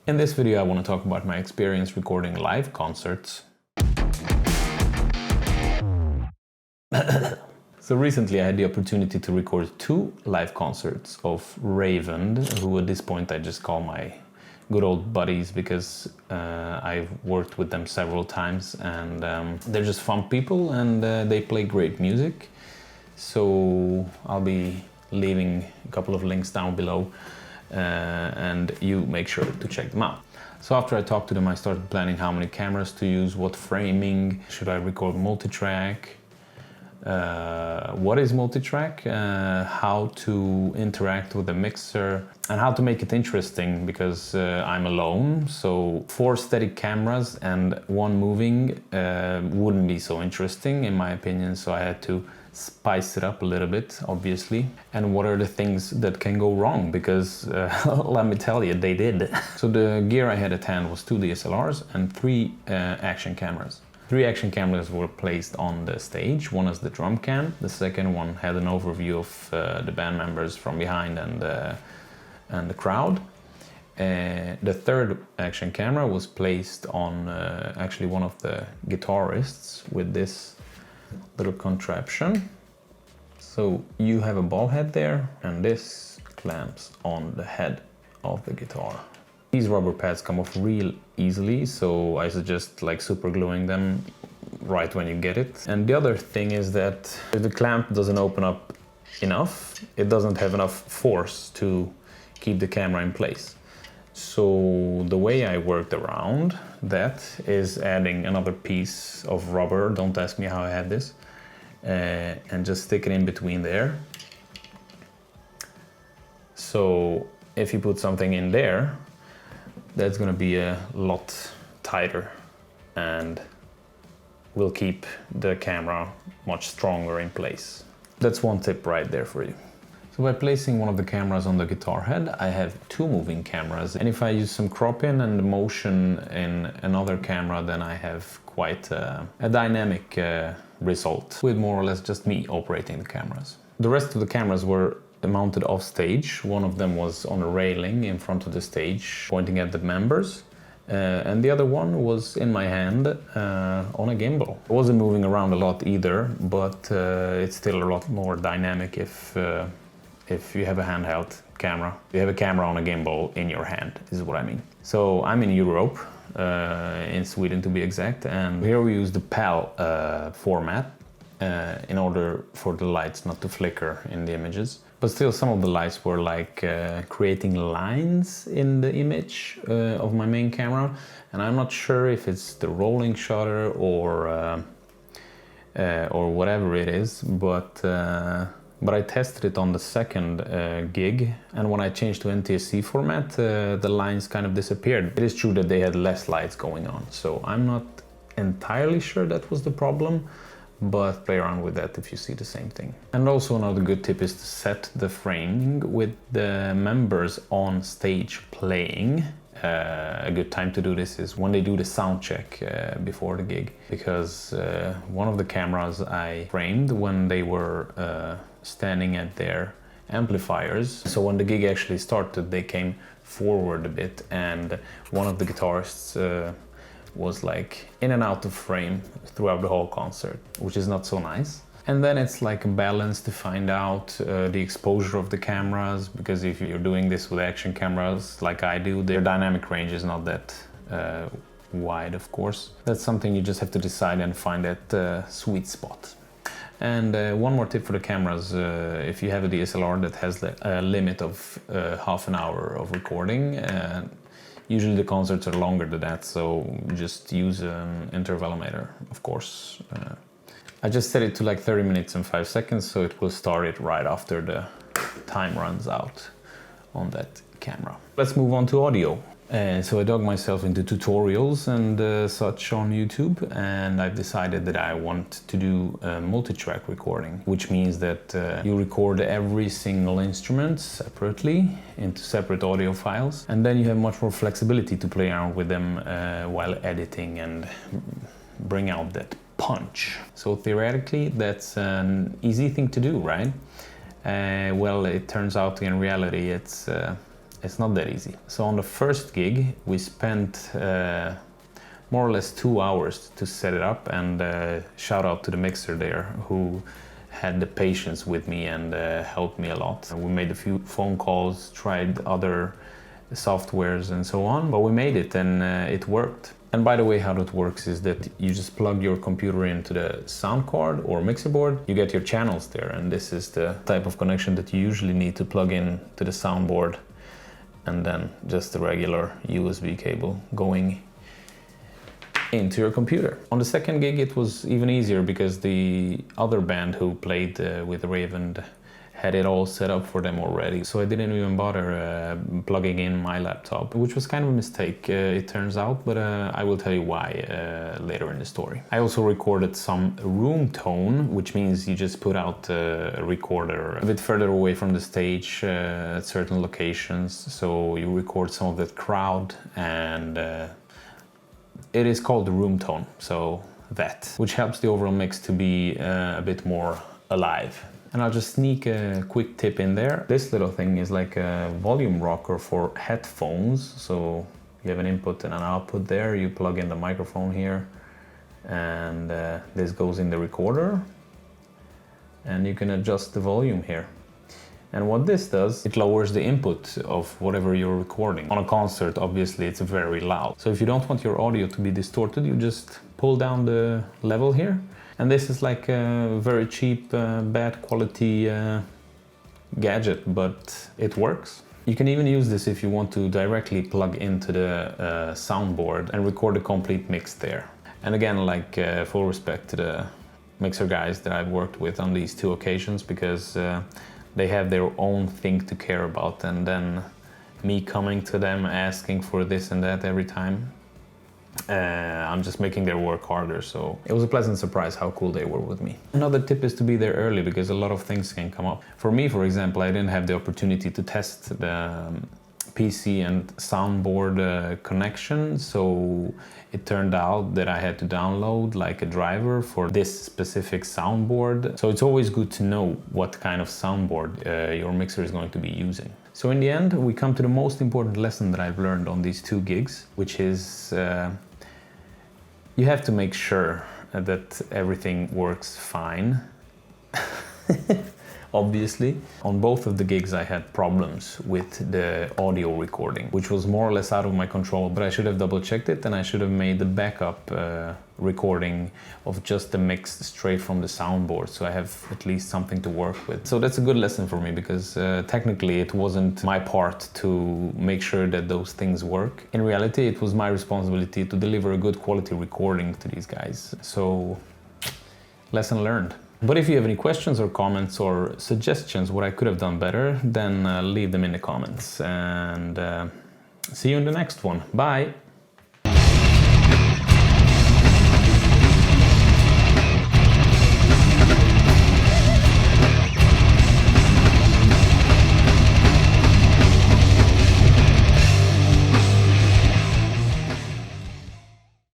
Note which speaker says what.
Speaker 1: In this video I want to talk about my experience recording live concerts. So recently I had the opportunity to record 2 live concerts of Raven, who at this point I just call my good old buddies because I've worked with them several times, and they're just fun people, and they play great music. So I'll be leaving a couple of links down below and you make sure to check them out. So after I talked to them, I started planning how many cameras to use, what framing, should I record multi-track, what is multi-track, how to interact with the mixer, and how to make it interesting because I'm alone. So 4 static cameras and 1 moving wouldn't be so interesting in my opinion, so I had to spice it up a little bit, obviously. And what are the things that can go wrong? Because let me tell you, they did. So the gear I had at hand was 2 DSLRs and 3 action cameras. 3 action cameras were placed on the stage. One is the drum cam. The second one had an overview of the band members from behind and the crowd. The third action camera was placed on actually one of the guitarists with this little contraption. So you have a ball head there, and this clamps on the head of the guitar. These rubber pads come off real easily, so I suggest like super gluing them right when you get it. And the other thing is that if the clamp doesn't open up enough, it doesn't have enough force to keep the camera in place. So the way I worked around that is adding another piece of rubber, don't ask me how I had this, and just stick it in between there. So if you put something in there, that's gonna be a lot tighter and will keep the camera much stronger in place. That's one tip right there for you. So by placing one of the cameras on the guitar head, I have 2 moving cameras. And if I use some crop in and motion in another camera, then I have quite a dynamic result with more or less just me operating the cameras. The rest of the cameras were mounted off stage. One of them was on a railing in front of the stage, pointing at the members. And the other one was in my hand on a gimbal. It wasn't moving around a lot either, but it's still a lot more dynamic if you have a handheld camera. You have a camera on a gimbal in your hand, is what I mean. So I'm in Europe, in Sweden to be exact, and here we use the PAL format in order for the lights not to flicker in the images. But still, some of the lights were like creating lines in the image of my main camera, and I'm not sure if it's the rolling shutter or whatever it is, but I tested it on the second gig, and when I changed to NTSC format, the lines kind of disappeared. It is true that they had less lights going on, so I'm not entirely sure that was the problem, but play around with that if you see the same thing. And also another good tip is to set the framing with the members on stage playing. A good time to do this is when they do the sound check before the gig, because one of the cameras I framed when they were standing at their amplifiers. So when the gig actually started, they came forward a bit, and one of the guitarists was like in and out of frame throughout the whole concert, which is not so nice. And then it's like a balance to find out the exposure of the cameras, because if you're doing this with action cameras like I do, their dynamic range is not that wide, of course. That's something you just have to decide and find that sweet spot. And one more tip for the cameras, if you have a DSLR that has a limit of half an hour of recording, usually the concerts are longer than that, so just use an intervalometer, of course. I just set it to like 30 minutes and 5 seconds, so it will start it right after the time runs out on that camera. Let's move on to audio. So I dug myself into tutorials and such on YouTube, and I've decided that I want to do multi-track recording, which means that you record every single instrument separately into separate audio files, and then you have much more flexibility to play around with them while editing and bring out that punch. So theoretically, that's an easy thing to do, right? Well, it turns out in reality it's not that easy. So on the first gig, we spent more or less 2 hours to set it up, and shout out to the mixer there who had the patience with me and helped me a lot. We made a few phone calls, tried other softwares and so on, but we made it, and it worked. And by the way, how that works is that you just plug your computer into the sound card or mixer board, you get your channels there, and this is the type of connection that you usually need to plug in to the soundboard, and then just the regular USB cable going into your computer. On the second gig it was even easier because the other band who played with Raven had it all set up for them already. So I didn't even bother plugging in my laptop, which was kind of a mistake, it turns out, but I will tell you why later in the story. I also recorded some room tone, which means you just put out a recorder a bit further away from the stage at certain locations. So you record some of that crowd, and it is called the room tone, so that, which helps the overall mix to be a bit more alive. And I'll just sneak a quick tip in there. This little thing is like a volume rocker for headphones. So you have an input and an output there. You plug in the microphone here, and this goes in the recorder. And you can adjust the volume here. And what this does, it lowers the input of whatever you're recording. On a concert, obviously, it's very loud. So if you don't want your audio to be distorted, you just pull down the level here. And this is like a very cheap, bad quality gadget, but it works. You can even use this if you want to directly plug into the soundboard and record a complete mix there. And again, like full respect to the mixer guys that I've worked with on these 2 occasions, because they have their own thing to care about, and then me coming to them asking for this and that every time, I'm just making their work harder. So it was a pleasant surprise how cool they were with me. Another tip is to be there early, because a lot of things can come up. For me, for example, I didn't have the opportunity to test the PC and soundboard connection, so it turned out that I had to download like a driver for this specific soundboard. So it's always good to know what kind of soundboard your mixer is going to be using. So in the end, we come to the most important lesson that I've learned on these 2 gigs, which is you have to make sure that everything works fine. Obviously, on both of the gigs I had problems with the audio recording, which was more or less out of my control, but I should have double checked it, and I should have made the backup recording of just the mix straight from the soundboard, so I have at least something to work with. So that's a good lesson for me, because technically it wasn't my part to make sure that those things work. In reality, it was my responsibility to deliver a good quality recording to these guys. So, lesson learned. But if you have any questions or comments or suggestions what I could have done better, then leave them in the comments, and see you in the next one. Bye!